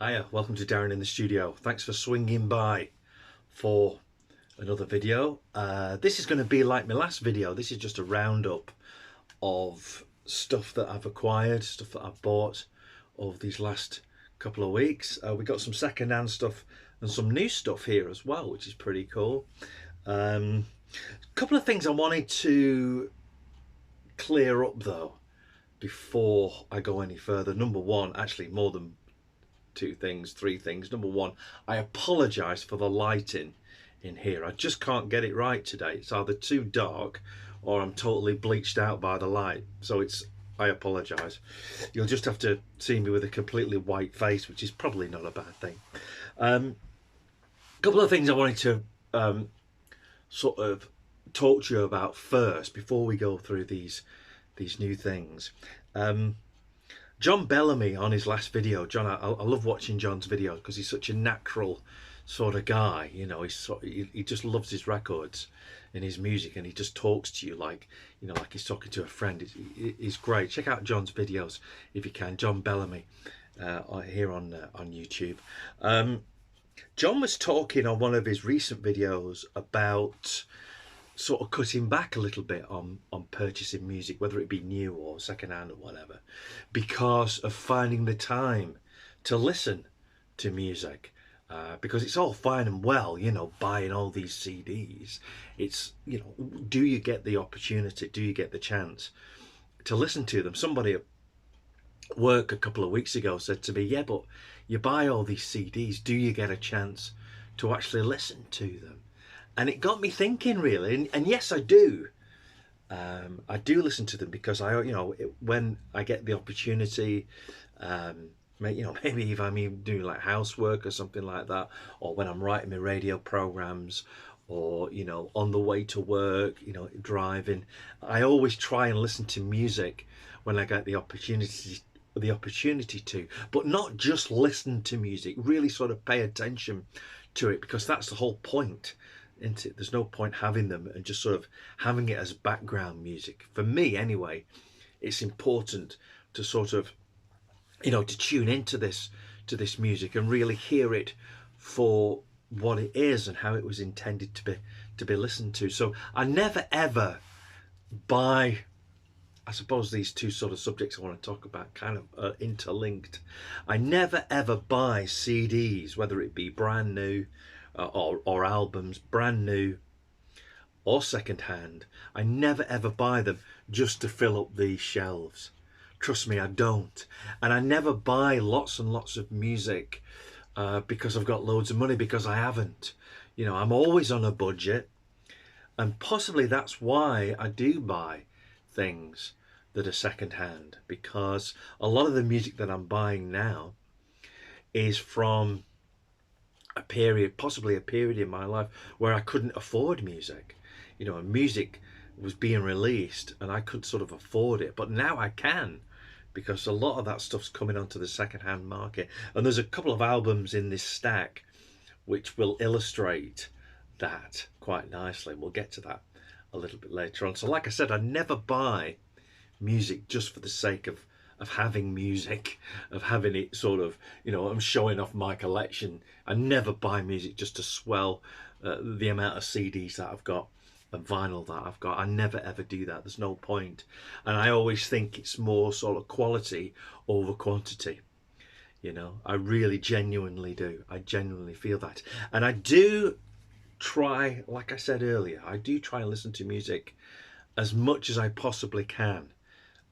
Hiya, welcome to Darren in the studio. Thanks for swinging by for another video. This is going to be like my last video. This is just a roundup of stuff that I've acquired, stuff that I've bought over these last couple of weeks. We got some second-hand stuff and some new stuff here as well, which is pretty cool. A couple of things I wanted to clear up though before I go any further. Number one, actually more than three things. Number one, I apologize for the lighting in here. I just can't get it right today. It's either too dark or I'm totally bleached out by the light. So I apologize. You'll just have to see me with a completely white face, which is probably not a bad thing. A couple of things I wanted to sort of talk to you about first before we go through these new things. John Bellamy on his last video. John, I love watching John's videos because he's such a natural sort of guy. You know, he just loves his records and his music, and he just talks to you like, you know, like he's talking to a friend. He's great. Check out John's videos if you can. John Bellamy here on YouTube. John was talking on one of his recent videos about sort of cutting back a little bit on purchasing music, whether it be new or secondhand or whatever, because of finding the time to listen to music. Because it's all fine and well, you know, buying all these CDs. It's, you know, do you get the opportunity? Do you get the chance to listen to them? Somebody at work a couple of weeks ago said to me, yeah, but you buy all these CDs, do you get a chance to actually listen to them? And it got me thinking, really. And yes, I do. I do listen to them because when I get the opportunity, maybe if I'm doing like housework or something like that, or when I'm writing my radio programs, or on the way to work, driving, I always try and listen to music when I get the opportunity to, but not just listen to music. Really sort of pay attention to it, because that's the whole point. There's no point having them and just sort of having it as background music. For me anyway, it's important to sort of, to tune into this music and really hear it for what it is and how it was intended to be listened to. So I never ever buy, I suppose these two sort of subjects I want to talk about kind of interlinked. I never ever buy CDs, whether it be brand new or albums, brand new or second hand. I never ever buy them just to fill up these shelves. Trust me, I don't. And I never buy lots and lots of music because I've got loads of money, because I haven't. I'm always on a budget, and possibly that's why I do buy things that are second hand, because a lot of the music that I'm buying now is from possibly a period in my life where I couldn't afford music. And music was being released and I could sort of afford it, but now I can, because a lot of that stuff's coming onto the second-hand market. And there's a couple of albums in this stack which will illustrate that quite nicely. We'll get to that a little bit later on. So like I said, I never buy music just for the sake of having music, of having it sort of, I'm showing off my collection. I never buy music just to swell the amount of CDs that I've got and vinyl that I've got. I never ever do that. There's no point. And I always think it's more sort of quality over quantity. I really genuinely do. I genuinely feel that. And I do try, like I said earlier, I do try and listen to music as much as I possibly can.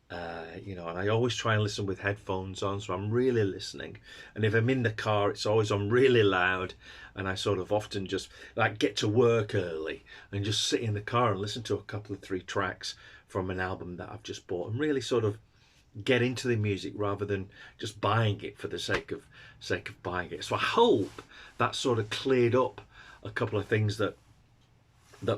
And I always try and listen with headphones on, so I'm really listening. And if I'm in the car, it's always on really loud, and I sort of often just like get to work early and just sit in the car and listen to a couple of 3 tracks from an album that I've just bought, and really sort of get into the music rather than just buying it for the sake of buying it. So I hope that sort of cleared up a couple of things that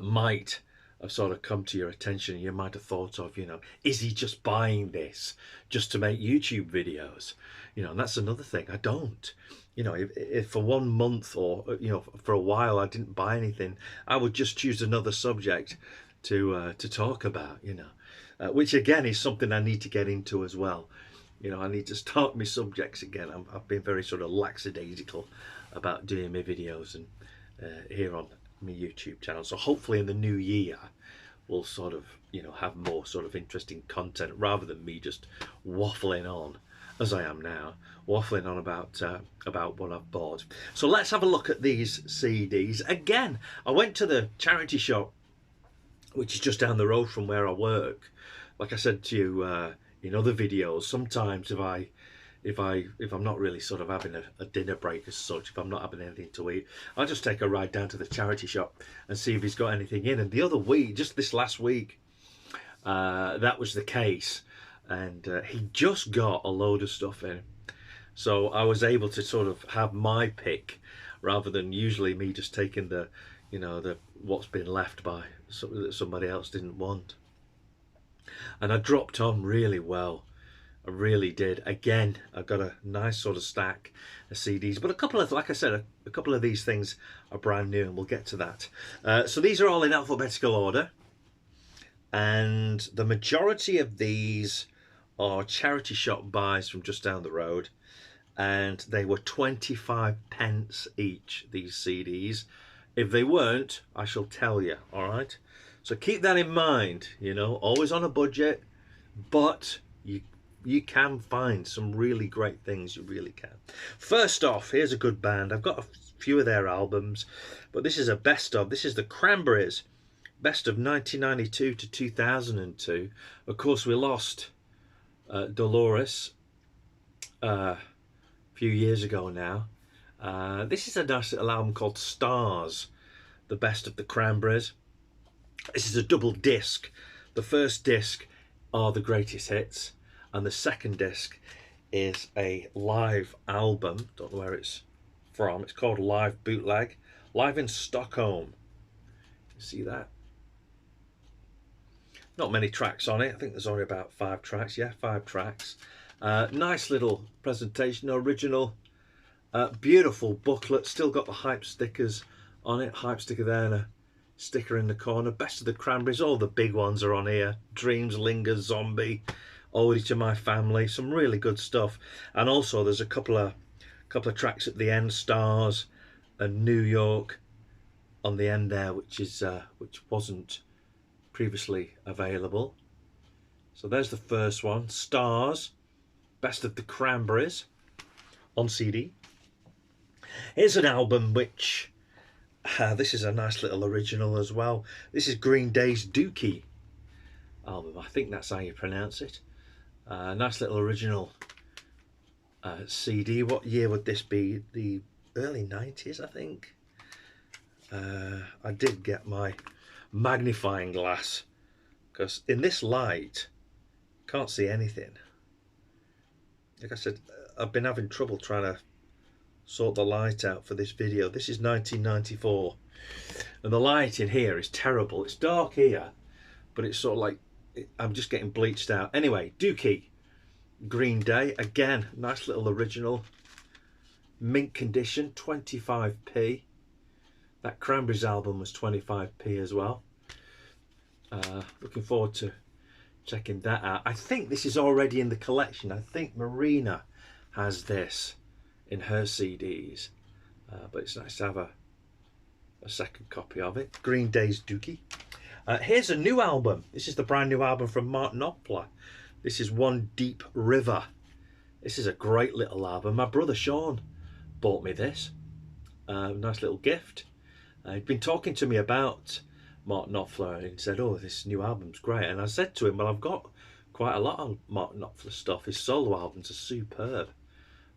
might have sort of come to your attention. You might have thought of, is he just buying this just to make YouTube videos? And that's another thing. I don't. If for 1 month or, for a while I didn't buy anything, I would just choose another subject to talk about, which again is something I need to get into as well. you know, I need to start my subjects again. I've been very sort of lackadaisical about doing my videos and here on my YouTube channel. So hopefully in the new year we'll sort of, you know, have more sort of interesting content rather than me just waffling on as I am now, waffling on about what I've bought. So let's have a look at these CDs. Again, I went to the charity shop, which is just down the road from where I work. Like I said to you in other videos, sometimes if I'm not really sort of having a dinner break as such, if I'm not having anything to eat, I'll just take a ride down to the charity shop and see if he's got anything in. And the other week, just this last week, that was the case. And he just got a load of stuff in. So I was able to sort of have my pick rather than usually me just taking the, you know, the what's been left by something that somebody else didn't want. And I dropped on really well. I really did. Again, I got a nice sort of stack of CDs, but a couple of, like I said, a couple of these things are brand new, and we'll get to that. So these are all in alphabetical order, and the majority of these are charity shop buys from just down the road, and they were 25p each, these CDs. If they weren't, I shall tell you, all right? So keep that in mind, you know, always on a budget, but you can find some really great things, you really can. First off, here's a good band. I've got a few of their albums, but this is a best of. This is the Cranberries, best of 1992 to 2002. Of course, we lost Dolores a few years ago now. This is a nice little album called Stars, the best of the Cranberries. This is a double disc. The first disc are the greatest hits, and the second disc is a live album. Don't know where it's from. It's called Live Bootleg, live in Stockholm. You see that? Not many tracks on it. I think there's only about 5 tracks. Yeah, 5 tracks. Nice little presentation, original. Beautiful booklet. Still got the hype stickers on it. Hype sticker there and a sticker in the corner. Best of the Cranberries. All the big ones are on here. Dreams, Linger, Zombie, Oldie to My Family. Some really good stuff. And also there's a couple of tracks at the end. Stars and New York on the end there, which wasn't previously available. So there's the first one, Stars, best of the Cranberries on CD. Here's an album which this is a nice little original as well. This is Green Day's Dookie album. I think that's how you pronounce it. Nice little original CD. What year would this be? The early 90s, I think. I did get my magnifying glass because in this light can't see anything. Like I said, I've been having trouble trying to sort the light out for this video. This is 1994 and the light in here is terrible. It's dark here, but it's sort of like I'm just getting bleached out. Anyway, Dookie, Green Day, again, nice little original, mint condition, 25p. That Cranberries album was 25p as well. Looking forward to checking that out. I think this is already in the collection. I think Marina has this in her CDs, but it's nice to have a second copy of it. Green Day's Dookie. Here's a new album. This is the brand new album from Mark Knopfler. This is One Deep River. This is a great little album. My brother Sean bought me this. Nice little gift. He'd been talking to me about Mark Knopfler and he said, oh, this new album's great. And I said to him, well, I've got quite a lot of Mark Knopfler stuff. His solo albums are superb.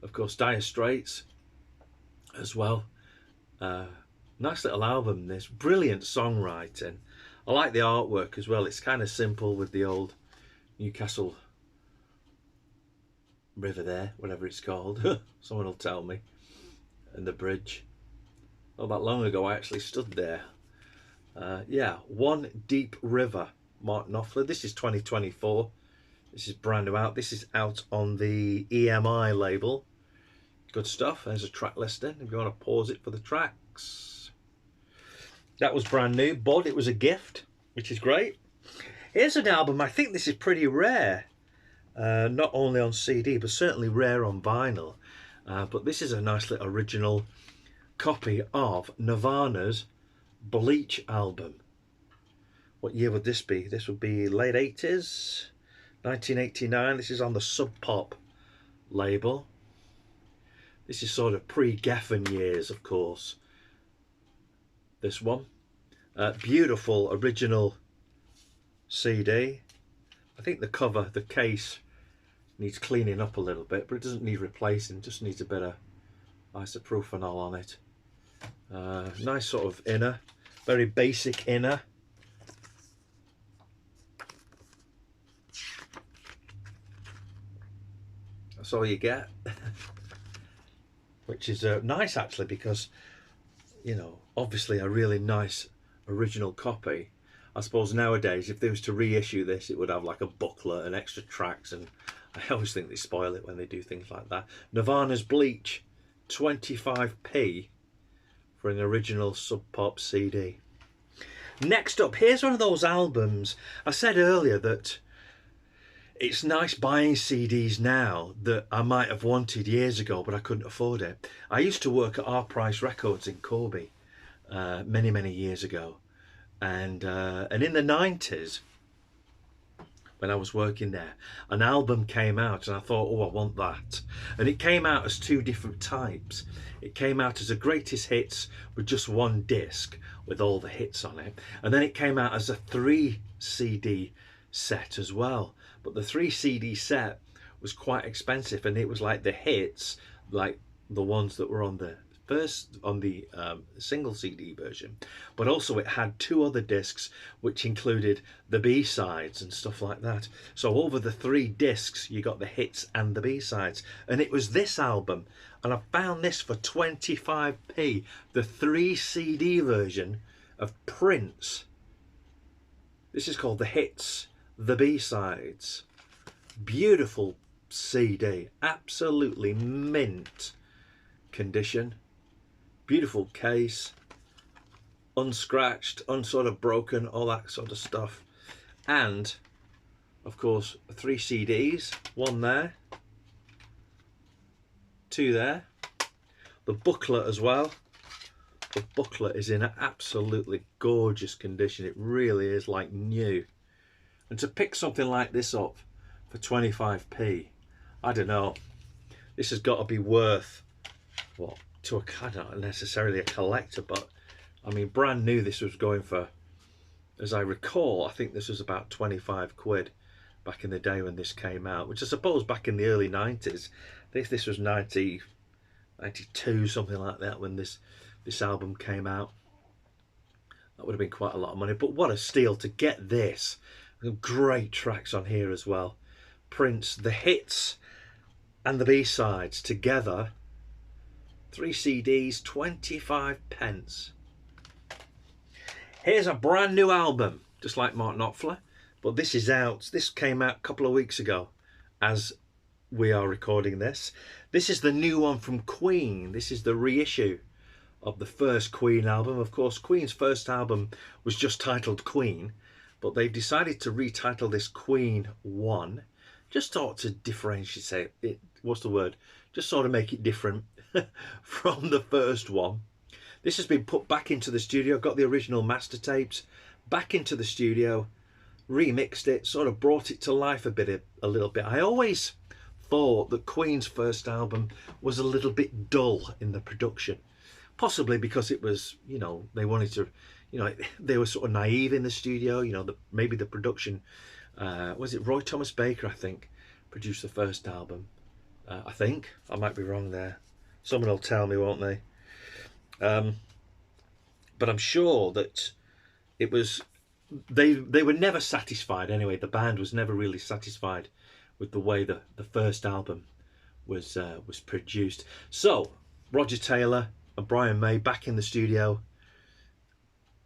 Of course, Dire Straits as well. Nice little album, this. Brilliant songwriting. I like the artwork as well. It's kind of simple with the old Newcastle River there, whatever it's called. Someone will tell me. And the bridge. Not that long ago I actually stood there. Yeah, One Deep River, Mark Knopfler. This is 2024. This is brand new out. This is out on the EMI label. Good stuff. There's a track listing if you want to pause it for the tracks. That was brand new, but it was a gift, which is great. Here's an album. I think this is pretty rare. not only on CD but certainly rare on vinyl. But this is a nice little original copy of Nirvana's Bleach album. What year would this be? This would be late 80s, 1989. This is on the Sub Pop label. This is sort of pre-Geffen years, of course. This one. Beautiful original CD. I think the cover, the case, needs cleaning up a little bit, but it doesn't need replacing. It just needs a bit of isopropyl on it. Nice sort of inner, very basic inner. That's all you get. Which is nice actually, because, you know, obviously a really nice original copy. I suppose nowadays if they was to reissue this, it would have like a booklet and extra tracks, and I always think they spoil it when they do things like that. Nirvana's Bleach, 25p for an original Sub Pop CD. Next up, here's one of those albums. I said earlier that it's nice buying CDs now that I might have wanted years ago, but I couldn't afford it. I used to work at Our Price Records in Corby many years ago, and in the 90s, when I was working there, an album came out and I thought, oh, I want that. And it came out as two different types. It came out as a greatest hits with just one disc with all the hits on it, and then it came out as a 3 CD set as well. But the 3 CD set was quite expensive, and it was like the hits, like the ones that were on the single CD version, but also it had 2 other discs which included the B-sides and stuff like that. So over the 3 discs you got the hits and the B-sides, and it was this album, and I found this for 25p, the 3 CD version of Prince. This is called The Hits, the B-sides. Beautiful CD, absolutely mint condition. Beautiful case, unscratched, unsort of broken, all that sort of stuff. And of course 3 CDs, 1 there, 2 there. The booklet as well. The booklet is in absolutely gorgeous condition. It really is like new. And to pick something like this up for 25p, I don't know, this has got to be worth, what, to a, not necessarily a collector, but I mean brand new this was going for, as I recall, I think this was about 25 quid back in the day when this came out, which I suppose back in the early 90s, I think this was 92, something like that, when this album came out. That would have been quite a lot of money, but what a steal to get this. Great tracks on here as well. Prince, the hits and the B-sides together, 3 CDs, 25p. Here's a brand new album, just like Mark Knopfler, but this is out. This came out a couple of weeks ago as we are recording this. This is the new one from Queen. This is the reissue of the first Queen album. Of course, Queen's first album was just titled Queen, but they've decided to retitle this Queen 1. Just thought to differentiate it, what's the word? Just sort of make it different from the first one. This has been put back into the studio, got the original master tapes back into the studio, remixed it, sort of brought it to life a little bit. I always thought that Queen's first album was a little bit dull in the production, possibly because it was, you know, they wanted to, you know, they were sort of naive in the studio, you know, maybe the production, was it Roy Thomas Baker, I think, produced the first album. I think, I might be wrong there. Someone will tell me, won't they? But I'm sure that it was, they were never satisfied anyway. The band was never really satisfied with the way the first album was produced. So Roger Taylor and Brian May back in the studio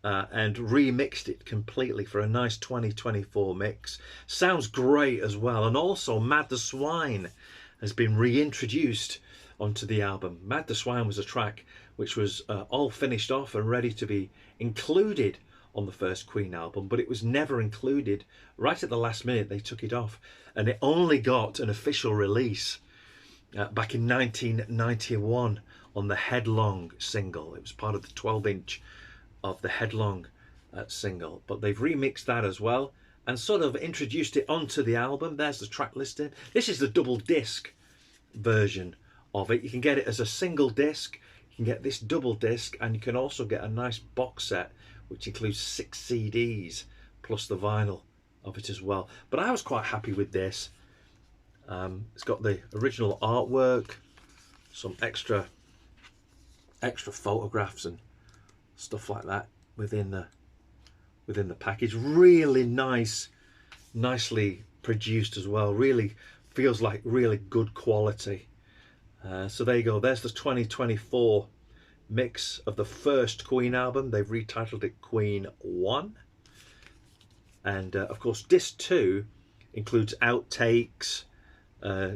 and remixed it completely for a nice 2024 mix. Sounds great as well. And also Mad the Swine has been reintroduced onto the album. Mad the Swine was a track which was all finished off and ready to be included on the first Queen album, but it was never included. Right at the last minute they took it off, and it only got an official release back in 1991 on the Headlong single. It was part of the 12-inch of the Headlong single, but they've remixed that as well and sort of introduced it onto the album. There's the track listing. This is the double disc version of it. You can get it as a single disc, you can get this double disc, and you can also get a nice box set which includes 6 CDs plus the vinyl of it as well. But I was quite happy with this. It's got the original artwork, some extra photographs and stuff like that within the package. Really nice, nicely produced as well. Really feels like really good quality. So there you go. There's the 2024 mix of the first Queen album. They've retitled it Queen 1. And of course disc 2 includes outtakes,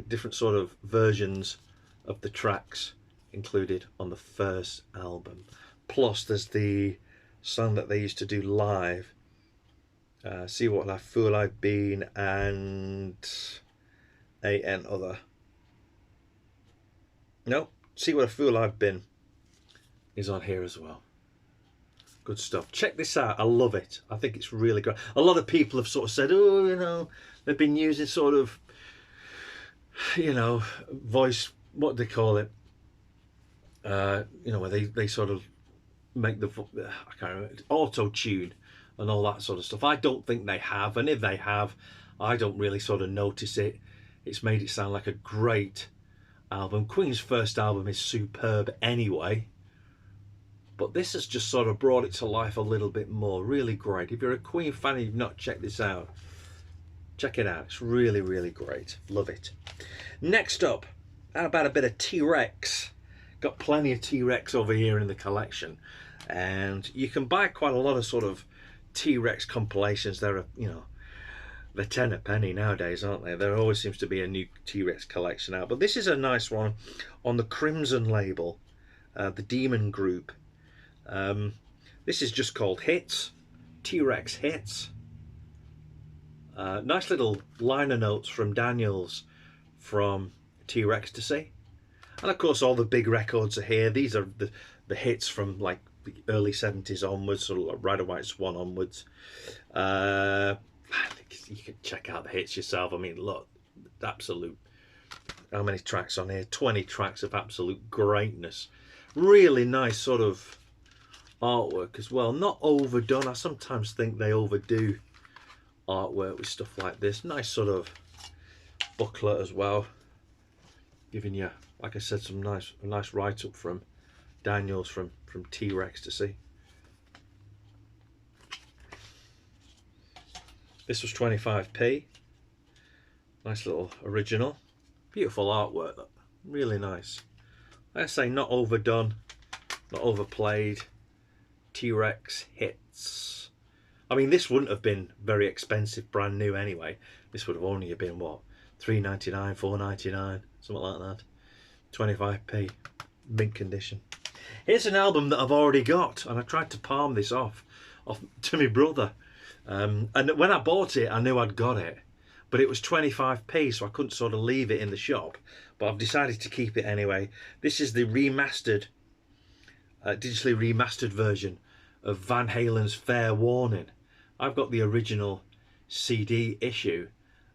different sort of versions of the tracks included on the first album. Plus there's the song that they used to do live, See What a Fool I've Been, and See What a Fool I've Been is on here as well. Good stuff. Check this out. I love it. I think it's really great. A lot of people have sort of said, oh, you know, they've been using sort of, you know, voice, what do they call it? You know, where they sort of make the, I can't remember, auto-tune and all that sort of stuff. I don't think they have, and if they have, I don't really sort of notice it. It's made it sound like a great album. Queen's first album is superb anyway, but this has just sort of brought it to life a little bit more. Really great. If you're a Queen fan and you've not checked this out, check it out. It's really, really great. Love it. Next up, how about a bit of TRex? Got plenty of TRex over here in the collection, and you can buy quite a lot of sort of TRex compilations. They're, you know, they're 10 a penny nowadays, aren't they? There always seems to be a new TRex collection out, but this is a nice one on the Crimson label, the Demon Group. This is just called Hits, TRex Hits. Nice little liner notes from Daniels from TRex to see. And of course all the big records are here. These are the hits from like the early 70s onwards, sort of like Ride a White Swan onwards. I think you can check out the hits yourself. I mean, look, absolute, how many tracks on here? 20 tracks of absolute greatness. Really nice sort of artwork as well. Not overdone. I sometimes think they overdo artwork with stuff like this. Nice sort of booklet as well, giving you, like I said, some nice write-up from Daniels from TRex to see. This was 25p. Nice little original. Beautiful artwork, really nice. Like I say, not overdone, not overplayed. TRex Hits. I mean, this wouldn't have been very expensive brand new anyway. This would have only been, what, $3.99, $4.99, something like that. 25p, mint condition. Here's an album that I've already got, and I tried to palm this off to my brother. And when I bought it, I knew I'd got it, but it was 25p, so I couldn't sort of leave it in the shop. But I've decided to keep it anyway. This is the remastered, digitally remastered version of Van Halen's Fair Warning. I've got the original CD issue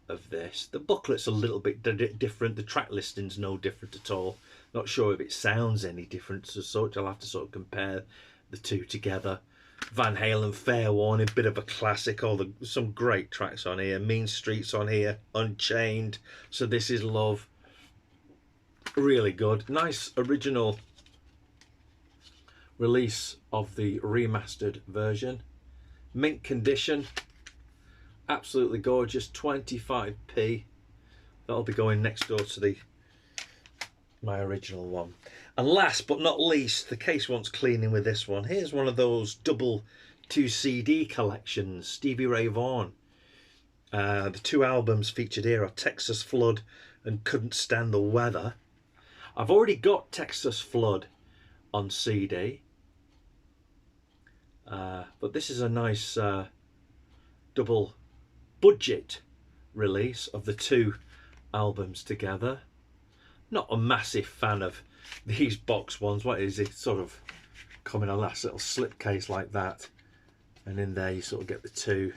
of this. The booklet's a little bit different. The track listing's no different at all. Not sure if it sounds any different as such. I'll have to sort of compare the two together. Van Halen Fair Warning, bit of a classic. Some great tracks on here. Mean Streets on here. Unchained. So This Is Love. Really good. Nice original release of the remastered version. Mint condition. Absolutely gorgeous. 25p. That'll be going next door to my original one. And last but not least, the case wants cleaning with this one. Here's one of those double 2 CD collections. Stevie Rayvon. The 2 albums featured here are Texas Flood and Couldn't Stand the Weather. I've already got Texas Flood on CD. But this is a nice double budget release of the two albums together. Not a massive fan of these box ones. What is it? Sort of come in a last little slipcase like that, and in there you sort of get the two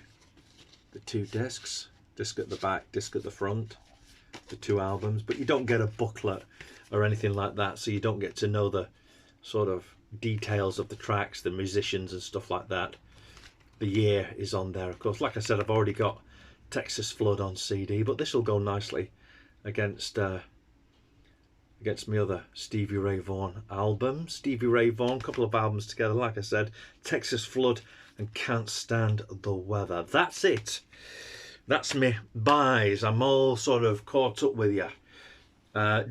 discs, disc at the back, disc at the front, the two albums, but you don't get a booklet or anything like that, so you don't get to know the sort of details of the tracks, the musicians and stuff like that. The year is on there, of course. Like I said, I've already got Texas Flood on CD, but this will go nicely against my other Stevie Rayvon album. Stevie Rayvon, couple of albums together, like I said, Texas Flood and Can't Stand the Weather. That's it. That's me buys. I'm all sort of caught up with you.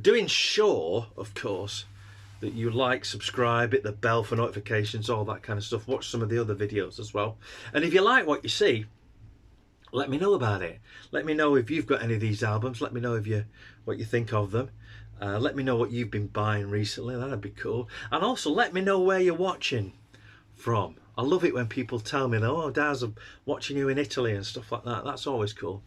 Doing sure, of course, that you like, subscribe, hit the bell for notifications, all that kind of stuff. Watch some of the other videos as well. And if you like what you see, let me know about it. Let me know if you've got any of these albums. Let me know what you think of them. Let me know what you've been buying recently. That'd be cool. And also let me know where you're watching from. I love it when people tell me, oh Daz, I'm watching you in Italy and stuff like that. That's always cool.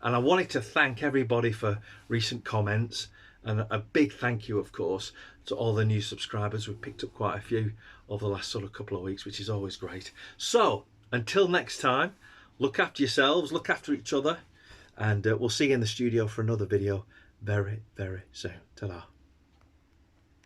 And I wanted to thank everybody for recent comments, and a big thank you, of course, to all the new subscribers. We've picked up quite a few over the last sort of couple of weeks, which is always great. So until next time, look after yourselves, look after each other, and we'll see you in the studio for another video very, very soon. Ta-da.